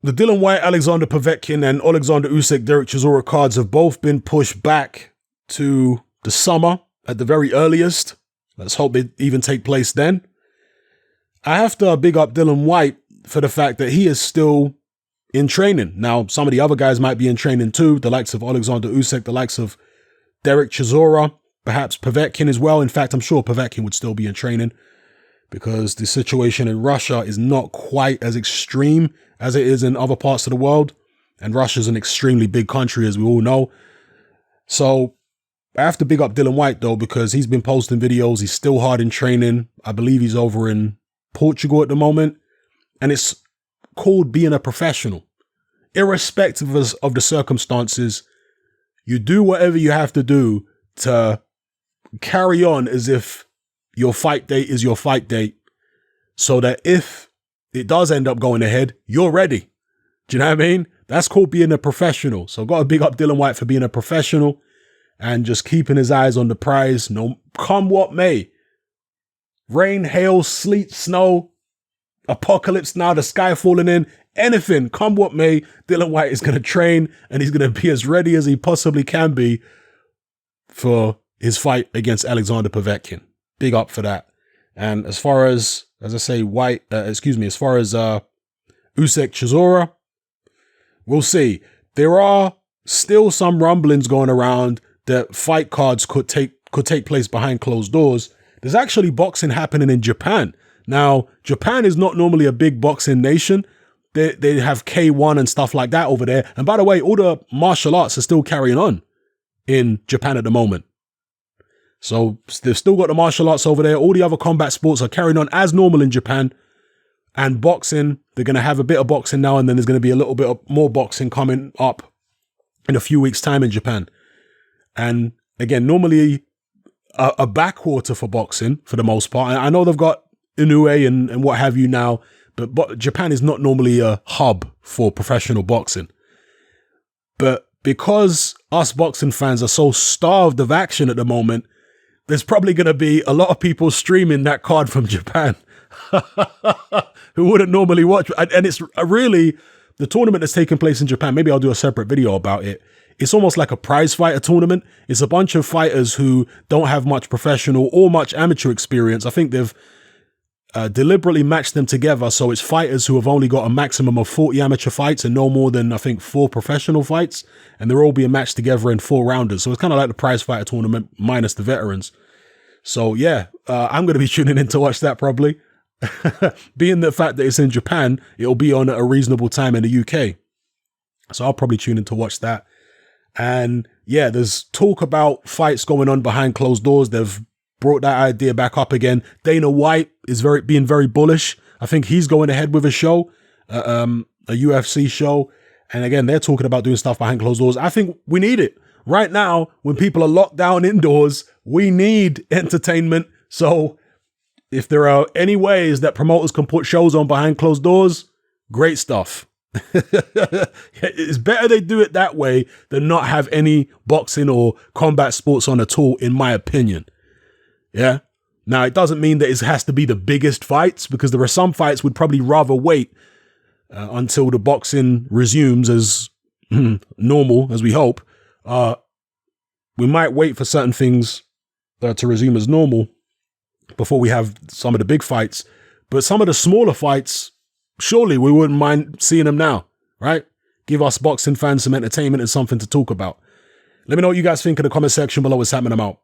the Dillian Whyte, Alexander Povetkin, and Oleksandr Usyk, Dereck Chisora cards have both been pushed back to the summer at the very earliest. Let's hope they even take place then. I have to big up Dillian Whyte for the fact that he is still in training. Now, some of the other guys might be in training too, the likes of Oleksandr Usyk, the likes of Dereck Chisora, perhaps Povetkin as well. In fact, I'm sure Povetkin would still be in training because the situation in Russia is not quite as extreme as it is in other parts of the world. And Russia's an extremely big country, as we all know. So I have to big up Dillian Whyte, though, because he's been posting videos. He's still hard in training. I believe he's over in Portugal at the moment. And it's called being a professional. Irrespective of the circumstances, you do whatever you have to do to carry on as if your fight date is your fight date, so that if it does end up going ahead, you're ready. Do you know what I mean? That's called being a professional. So I've got to big up Dillian Whyte for being a professional and just keeping his eyes on the prize, no, come what may. Rain, hail, sleet, snow, apocalypse now, the sky falling in, anything, come what may, Dillian Whyte is going to train and he's going to be as ready as he possibly can be for his fight against Alexander Povetkin. Big up for that. And as far as I say, as far as Usyk Chisora, we'll see. There are still some rumblings going around that fight cards could take place behind closed doors. There's actually boxing happening in Japan. Now, Japan is not normally a big boxing nation. They have K1 and stuff like that over there. And by the way, all the martial arts are still carrying on in Japan at the moment. So they've still got the martial arts over there. All the other combat sports are carrying on as normal in Japan. And boxing, they're going to have a bit of boxing now, and then there's going to be a little bit of more boxing coming up in a few weeks' time in Japan. And again, normally a backwater for boxing for the most part. I know they've got Inoue and what have you now, but Japan is not normally a hub for professional boxing. But because us boxing fans are so starved of action at the moment, there's probably going to be a lot of people streaming that card from Japan who wouldn't normally watch. And it's really the tournament that's taking place in Japan. Maybe I'll do a separate video about it. It's almost like a prize fighter tournament. It's a bunch of fighters who don't have much professional or much amateur experience. I think they've deliberately matched them together. So it's fighters who have only got a maximum of 40 amateur fights and no more than, I think, 4 professional fights. And they're all being matched together in 4 rounders. So it's kind of like the prize fighter tournament minus the veterans. So yeah, I'm going to be tuning in to watch that probably. Being the fact that it's in Japan, it'll be on at a reasonable time in the UK. So I'll probably tune in to watch that. And yeah, there's talk about fights going on behind closed doors. They've brought that idea back up again. Dana White is being very bullish. I think he's going ahead with a show, a UFC show. And again, they're talking about doing stuff behind closed doors. I think we need it. Right now, when people are locked down indoors, we need entertainment. So if there are any ways that promoters can put shows on behind closed doors, great stuff. It's better they do it that way than not have any boxing or combat sports on at all, in my opinion. Yeah. Now, it doesn't mean that it has to be the biggest fights, because there are some fights we'd probably rather wait until the boxing resumes as normal, as we hope. We might wait for certain things to resume as normal before we have some of the big fights. But some of the smaller fights, surely we wouldn't mind seeing them now, right? Give us boxing fans some entertainment and something to talk about. Let me know what you guys think in the comment section below. What's happening? I'm out.